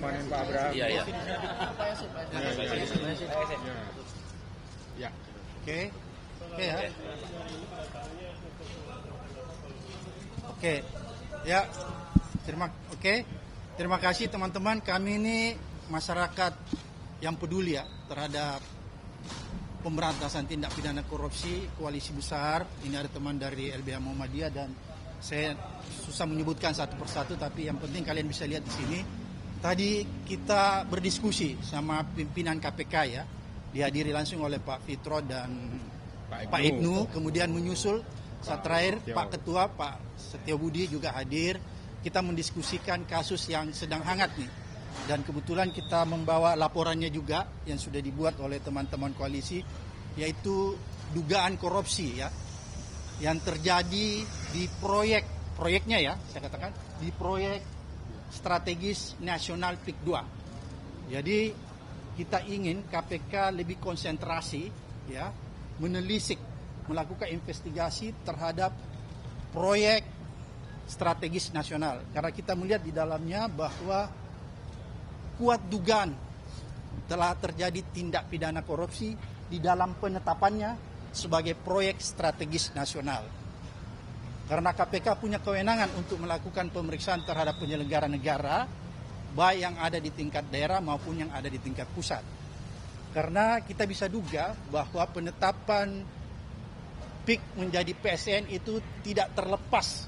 panen Pak Abraham. Iya, iya. Ya. Oke. Oke ya. Oke. Ya. Terima kasih teman-teman. Kami ini masyarakat yang peduli ya terhadap pemberantasan tindak pidana korupsi, koalisi besar. Ini ada teman dari LBH Muhammadiyah dan saya susah menyebutkan satu persatu, tapi yang penting kalian bisa lihat di sini. Tadi kita berdiskusi sama pimpinan KPK ya, dihadiri langsung oleh Pak Fitro dan Pak Ibnu. Kemudian menyusul saat terakhir Pak Ketua, Pak Setio Budi juga hadir. Kita mendiskusikan kasus yang sedang hangat nih. Dan kebetulan kita membawa laporannya juga yang sudah dibuat oleh teman-teman koalisi, yaitu dugaan korupsi ya yang terjadi di proyeknya ya, saya katakan di proyek strategis nasional PIK 2. Jadi kita ingin KPK lebih konsentrasi ya, menelisik, melakukan investigasi terhadap proyek strategis nasional, karena kita melihat di dalamnya bahwa kuat dugaan telah terjadi tindak pidana korupsi di dalam penetapannya sebagai proyek strategis nasional. Karena KPK punya kewenangan untuk melakukan pemeriksaan terhadap penyelenggara negara, baik yang ada di tingkat daerah maupun yang ada di tingkat pusat. Karena kita bisa duga bahwa penetapan PIK menjadi PSN itu tidak terlepas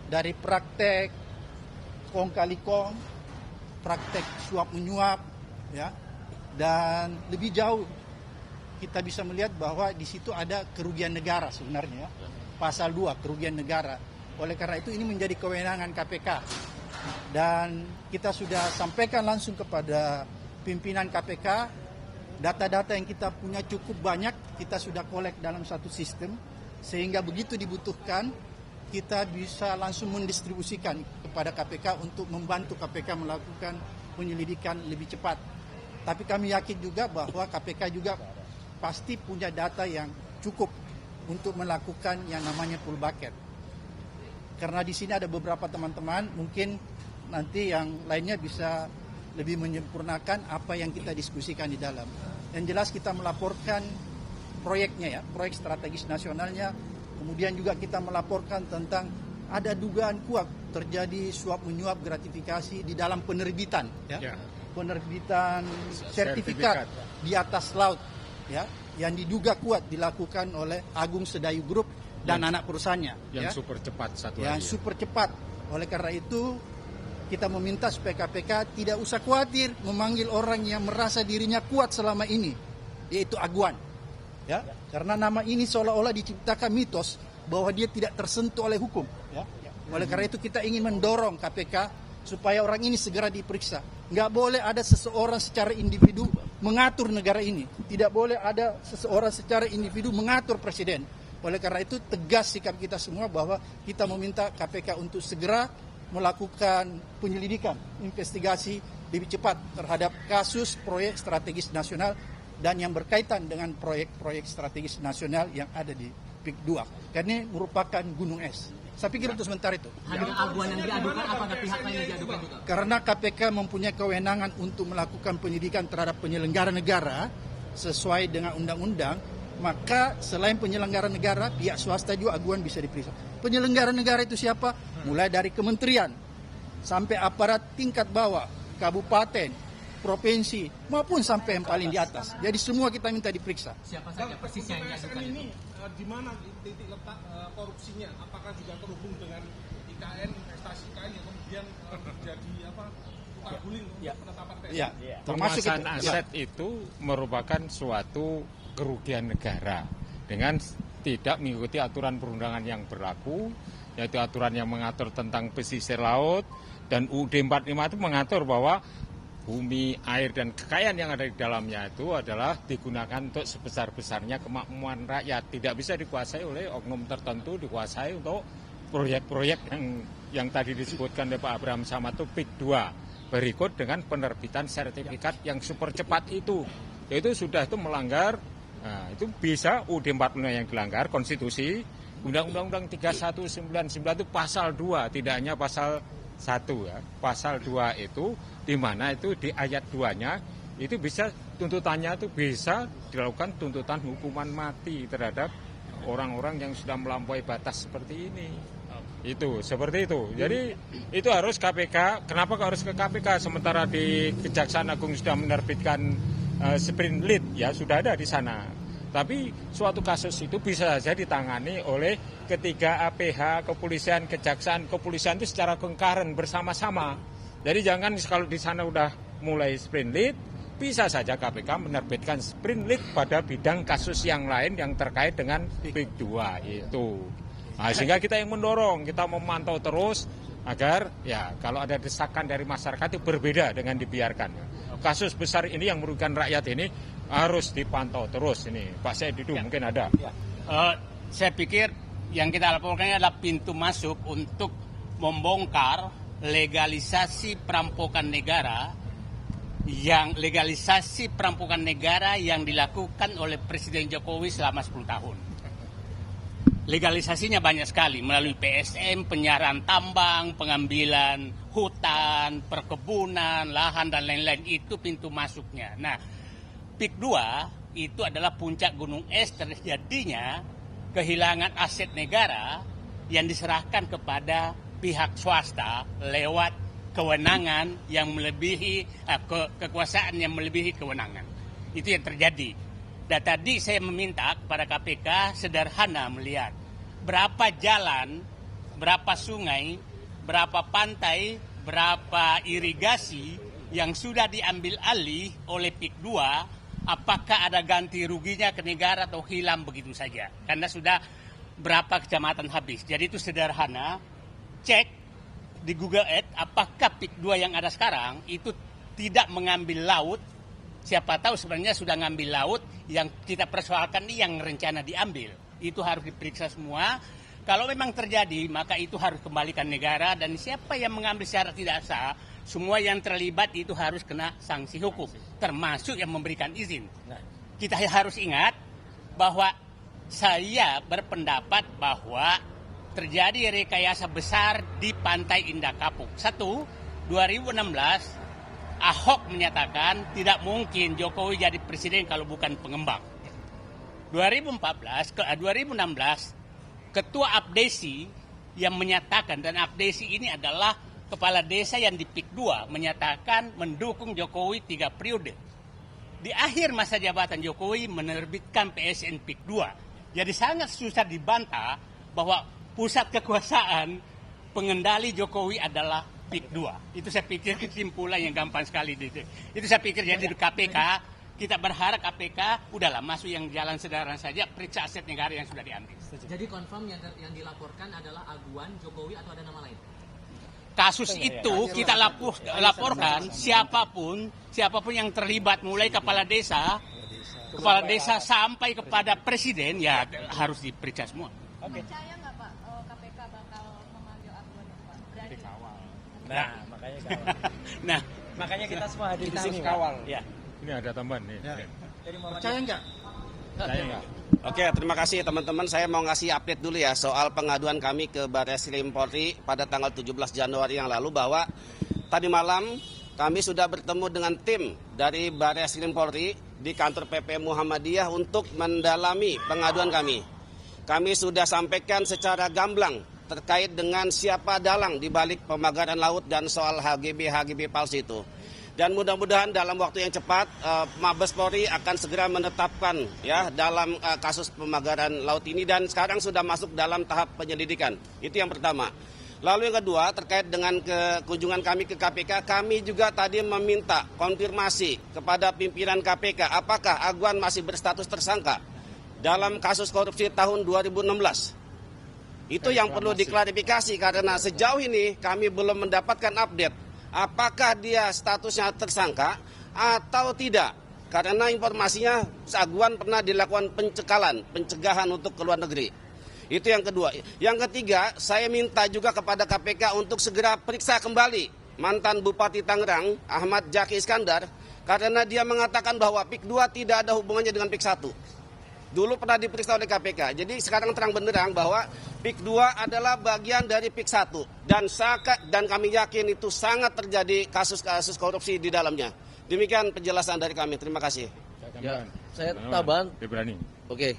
dari praktek kong kali kong, praktek suap menyuap, ya, dan lebih jauh kita bisa melihat bahwa di situ ada kerugian negara sebenarnya, ya. Pasal 2 kerugian negara. Oleh karena itu ini menjadi kewenangan KPK dan kita sudah sampaikan langsung kepada pimpinan KPK. Data-data yang kita punya cukup banyak, kita sudah kolek dalam satu sistem sehingga begitu dibutuhkan kita bisa langsung mendistribusikan kepada KPK untuk membantu KPK melakukan penyelidikan lebih cepat. Tapi kami yakin juga bahwa KPK juga pasti punya data yang cukup untuk melakukan yang namanya full bucket. Karena di sini ada beberapa teman-teman, mungkin nanti yang lainnya bisa lebih menyempurnakan apa yang kita diskusikan di dalam. Yang jelas kita melaporkan proyeknya ya, proyek strategis nasionalnya. Kemudian juga kita melaporkan tentang ada dugaan kuat terjadi suap menyuap gratifikasi di dalam penerbitan ya. Penerbitan sertifikat di atas laut ya, yang diduga kuat dilakukan oleh Agung Sedayu Group dan anak perusahaannya yang ya. super cepat satu yang lagi. Super cepat. Oleh karena itu kita meminta supaya KPK tidak usah khawatir memanggil orang yang merasa dirinya kuat selama ini, yaitu Aguan. Ya, karena nama ini seolah-olah diciptakan mitos bahwa dia tidak tersentuh oleh hukum. Ya. Oleh karena itu kita ingin mendorong KPK supaya orang ini segera diperiksa. Nggak boleh ada seseorang secara individu mengatur negara ini. Tidak boleh ada seseorang secara individu mengatur presiden. Oleh karena itu tegas sikap kita semua bahwa kita meminta KPK untuk segera melakukan penyelidikan, investigasi lebih cepat terhadap kasus proyek strategis nasional dan yang berkaitan dengan proyek-proyek strategis nasional yang ada di PIK 2. Karena ini merupakan gunung es. Saya pikir untuk sebentar itu. Hadir Aguan yang diadukan, apakah pihak lain yang diadukan juga? Karena KPK mempunyai kewenangan untuk melakukan penyidikan terhadap penyelenggara negara sesuai dengan undang-undang, maka selain penyelenggara negara, pihak swasta juga Aguan bisa diperiksa. Penyelenggara negara itu siapa? Mulai dari kementerian sampai aparat tingkat bawah, kabupaten, provinsi maupun sampai yang paling di atas. Jadi semua kita minta diperiksa. Siapa saja persisnya yang diadukan ini itu? di mana titik letak korupsinya? Apakah juga terhubung dengan IKN, investasi IKN yang kemudian menjadi tukar guling untuk penetapan PSN? Ya, termasuk Penguasaan itu. aset itu merupakan suatu kerugian negara dengan tidak mengikuti aturan perundangan yang berlaku, yaitu aturan yang mengatur tentang pesisir laut, dan UUD 45 itu mengatur bahwa bumi, air, dan kekayaan yang ada di dalamnya itu adalah digunakan untuk sebesar-besarnya kemakmuran rakyat. Tidak bisa dikuasai oleh oknum tertentu, dikuasai untuk proyek-proyek yang tadi disebutkan oleh Pak Abraham Samad itu PIK 2. Berikut dengan penerbitan sertifikat yang super cepat itu. Itu sudah itu melanggar, nah, itu bisa UUD 45 yang dilanggar, konstitusi, Undang-Undang 3199 itu pasal 2, tidak hanya pasal 1 ya. Pasal 2 itu di mana itu di ayat 2-nya itu bisa tuntutannya itu bisa dilakukan tuntutan hukuman mati terhadap orang-orang yang sudah melampaui batas seperti ini. Itu seperti itu. Jadi itu harus KPK. Kenapa harus ke KPK sementara di Kejaksaan Agung sudah menerbitkan sprint lead ya, sudah ada di sana. Tapi suatu kasus itu bisa saja ditangani oleh ketiga APH, kepolisian, kejaksaan, kepolisian itu secara concurrent bersama-sama. Jadi jangan kalau di sana udah mulai sprint lead, bisa saja KPK menerbitkan sprint lead pada bidang kasus yang lain yang terkait dengan PIK 2 itu. Nah, sehingga kita yang mendorong, kita memantau terus agar ya kalau ada desakan dari masyarakat itu berbeda dengan dibiarkan. Kasus besar ini yang merugikan rakyat ini harus dipantau terus ini. Pak Saididu mungkin ada. Saya pikir yang kita laporkan adalah pintu masuk untuk membongkar legalisasi perampokan negara yang dilakukan oleh Presiden Jokowi selama 10 tahun. Legalisasinya banyak sekali melalui PSM, penyiaran tambang, pengambilan hutan, perkebunan, lahan dan lain-lain, itu pintu masuknya. Nah, PIK 2 itu adalah puncak gunung es terjadinya kehilangan aset negara yang diserahkan kepada pihak swasta lewat kewenangan yang melebihi kekuasaan yang melebihi kewenangan. Itu yang terjadi. Dan tadi saya meminta kepada KPK sederhana melihat berapa jalan, berapa sungai, berapa pantai, berapa irigasi yang sudah diambil alih oleh PIK 2, apakah ada ganti ruginya ke negara atau hilang begitu saja. Karena sudah berapa kecamatan habis. Jadi itu sederhana, cek di Google Earth apakah PIK 2 yang ada sekarang itu tidak mengambil laut. Siapa tahu sebenarnya sudah ngambil laut, yang kita persoalkan ini yang rencana diambil. Itu harus diperiksa semua. Kalau memang terjadi, maka itu harus kembalikan negara, dan siapa yang mengambil secara tidak sah, semua yang terlibat itu harus kena sanksi hukum, termasuk yang memberikan izin. Kita harus ingat bahwa saya berpendapat bahwa terjadi rekayasa besar di Pantai Indah Kapuk. 2016 Ahok menyatakan tidak mungkin Jokowi jadi presiden kalau bukan pengembang. 2016 Ketua Abdesi yang menyatakan, dan Abdesi ini adalah kepala desa yang di PIK 2, menyatakan mendukung Jokowi 3 periode. Di akhir masa jabatan Jokowi menerbitkan PSN PIK 2. Jadi sangat susah dibantah bahwa pusat kekuasaan pengendali Jokowi adalah PIK 2. Itu saya pikir kesimpulan yang gampang sekali. Itu saya pikir jadi di KPK, kita berharap KPK udahlah masuk yang jalan sederhana saja, periksa aset negara yang sudah diambil. Jadi confirm yang dilaporkan adalah aguan Jokowi atau ada nama lain? Kasus itu kita laporkan siapapun yang terlibat, mulai kepala desa sampai kepada presiden, ya harus diperiksa semua. Oke. Percaya nggak Pak KPK bakal memanggil aguan Pak? Berani? Makanya kita semua hadir di sini kawal. Ya. Ini ada tambahan nih. Ya. Percaya nggak? Saya enggak. Oke, terima kasih teman-teman. Saya mau ngasih update dulu ya soal pengaduan kami ke Barreskrim Polri pada tanggal 17 Januari yang lalu, bahwa tadi malam kami sudah bertemu dengan tim dari Barreskrim Polri di kantor PP Muhammadiyah untuk mendalami pengaduan kami. Kami sudah sampaikan secara gamblang terkait dengan siapa dalang di balik pemagaran laut dan soal HGB palsu itu. Dan mudah-mudahan dalam waktu yang cepat Mabes Polri akan segera menetapkan ya dalam kasus pemagaran laut ini, dan sekarang sudah masuk dalam tahap penyelidikan. Itu yang pertama. Lalu yang kedua, terkait dengan kunjungan kami ke KPK, kami juga tadi meminta konfirmasi kepada pimpinan KPK apakah Aguan masih berstatus tersangka dalam kasus korupsi tahun 2016. Itu yang perlu diklarifikasi, karena sejauh ini kami belum mendapatkan update apakah dia statusnya tersangka atau tidak. Karena informasinya Aguan pernah dilakukan pencegahan untuk ke luar negeri. Itu yang kedua. Yang ketiga, saya minta juga kepada KPK untuk segera periksa kembali mantan Bupati Tangerang, Ahmad Zaki Iskandar, karena dia mengatakan bahwa PIK 2 tidak ada hubungannya dengan PIK 1. dulu pernah diperiksa oleh KPK. Jadi sekarang terang benderang bahwa PIK 2 adalah bagian dari PIK 1 dan kami yakin itu sangat terjadi kasus-kasus korupsi di dalamnya. Demikian penjelasan dari kami. Terima kasih. Ya, saya tambahan. Ibrani. Oke,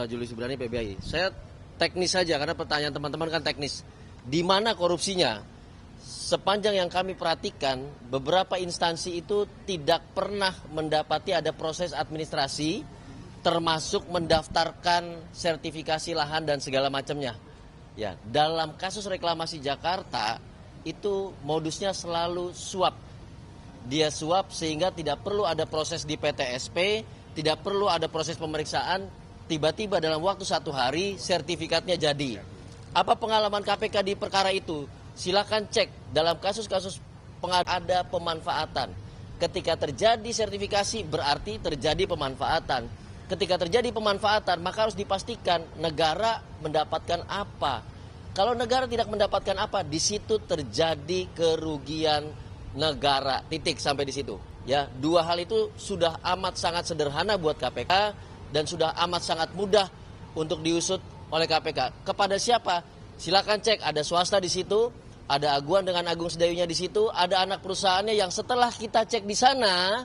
Julius Ibrani PBI. Saya teknis saja karena pertanyaan teman-teman kan teknis. Di mana korupsinya? Sepanjang yang kami perhatikan, beberapa instansi itu tidak pernah mendapati ada proses administrasi, termasuk mendaftarkan sertifikasi lahan dan segala macamnya. Ya, dalam kasus reklamasi Jakarta itu modusnya selalu suap. Dia suap sehingga tidak perlu ada proses di PTSP, tidak perlu ada proses pemeriksaan, tiba-tiba dalam waktu 1 hari sertifikatnya jadi. Apa pengalaman KPK di perkara itu? Silakan cek dalam kasus-kasus ada pemanfaatan. Ketika terjadi sertifikasi berarti terjadi pemanfaatan. Ketika terjadi pemanfaatan maka harus dipastikan negara mendapatkan apa. Kalau negara tidak mendapatkan apa, di situ terjadi kerugian negara. Titik sampai di situ. Ya, 2 hal itu sudah amat sangat sederhana buat KPK dan sudah amat sangat mudah untuk diusut oleh KPK. Kepada siapa? Silakan cek, ada swasta di situ. Ada Aguan dengan Agung Sedayunya di situ, ada anak perusahaannya yang setelah kita cek di sana,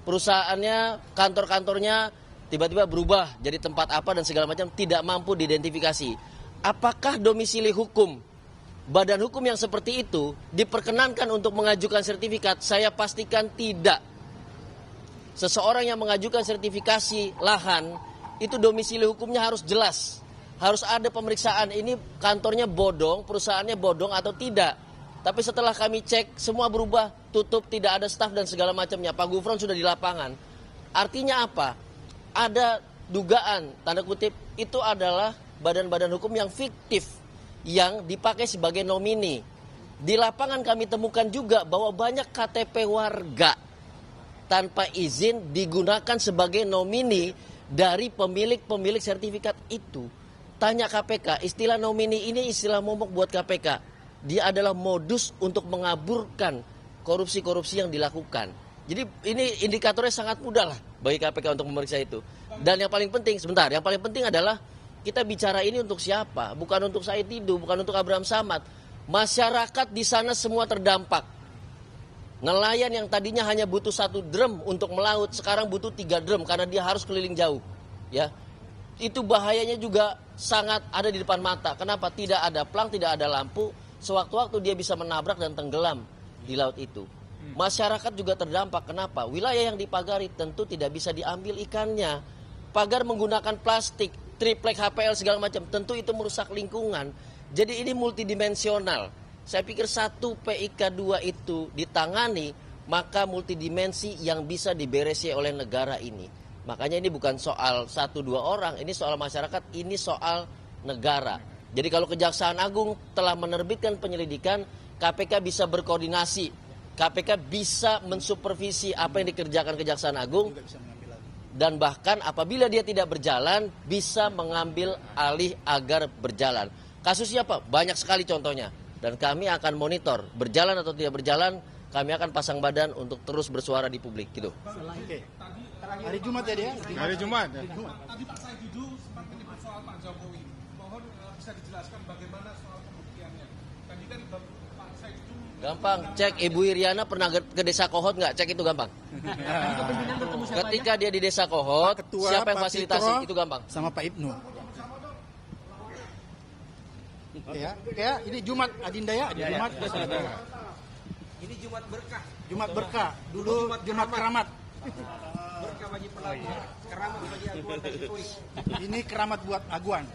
perusahaannya, kantor-kantornya tiba-tiba berubah jadi tempat apa dan segala macam, tidak mampu diidentifikasi. Apakah domisili hukum, badan hukum yang seperti itu diperkenankan untuk mengajukan sertifikat? Saya pastikan tidak. Seseorang yang mengajukan sertifikasi lahan, itu domisili hukumnya harus jelas. Harus ada pemeriksaan, ini kantornya bodong, perusahaannya bodong atau tidak. Tapi setelah kami cek, semua berubah, tutup, tidak ada staf dan segala macamnya. Pak Gufron sudah di lapangan. Artinya apa? Ada dugaan, tanda kutip, itu adalah badan-badan hukum yang fiktif, yang dipakai sebagai nomini. Di lapangan kami temukan juga bahwa banyak KTP warga tanpa izin digunakan sebagai nomini dari pemilik-pemilik sertifikat itu. Tanya KPK, istilah nomini ini istilah momok buat KPK. Dia adalah modus untuk mengaburkan korupsi-korupsi yang dilakukan. Jadi ini indikatornya sangat mudah lah bagi KPK untuk memeriksa itu. Dan yang paling penting, sebentar, yang paling penting adalah kita bicara ini untuk siapa? Bukan untuk Said Didu, bukan untuk Abraham Samad. Masyarakat di sana semua terdampak. Nelayan yang tadinya hanya butuh 1 drum untuk melaut, sekarang butuh 3 drum karena dia harus keliling jauh. Ya, itu bahayanya juga sangat ada di depan mata. Kenapa? Tidak ada plang, tidak ada lampu. Sewaktu-waktu dia bisa menabrak dan tenggelam di laut itu. Masyarakat juga terdampak. Kenapa? Wilayah yang dipagari tentu tidak bisa diambil ikannya. Pagar menggunakan plastik, triplek HPL segala macam. Tentu itu merusak lingkungan. Jadi ini multidimensional. Saya pikir 1 PIK 2 itu ditangani, maka multidimensi yang bisa diberesi oleh negara ini. Makanya ini bukan soal 1-2 orang, ini soal masyarakat, ini soal negara. Jadi kalau Kejaksaan Agung telah menerbitkan penyelidikan, KPK bisa berkoordinasi, KPK bisa mensupervisi apa yang dikerjakan Kejaksaan Agung, dan bahkan apabila dia tidak berjalan, bisa mengambil alih agar berjalan. Kasusnya apa? Banyak sekali contohnya, dan kami akan monitor, berjalan atau tidak berjalan, kami akan pasang badan untuk terus bersuara di publik, gitu. Oke. Hari Jumat ya dia? Hari Jumat. Tadi Pak Said Didu sempat menyebut soal Pak Jokowi. Mohon bisa dijelaskan bagaimana soal pembuktiannya. Tadi kan Pak Said Didu... Gampang, cek Ibu Iriana pernah ke desa Kohot nggak? Cek itu gampang. Ketika dia di desa Kohot, Ketua, siapa yang Pak fasilitasi? Fitro, itu gampang. Sama Pak Ibnu. Ya, ini Jumat Adinda ya, Jumat. Ini Jumat berkah. Jumat berkah. Dulu Jumat keramat. Berkah bagi pelapor, keramat bagi Aguan bagi Kois. Ini keramat buat Aguan.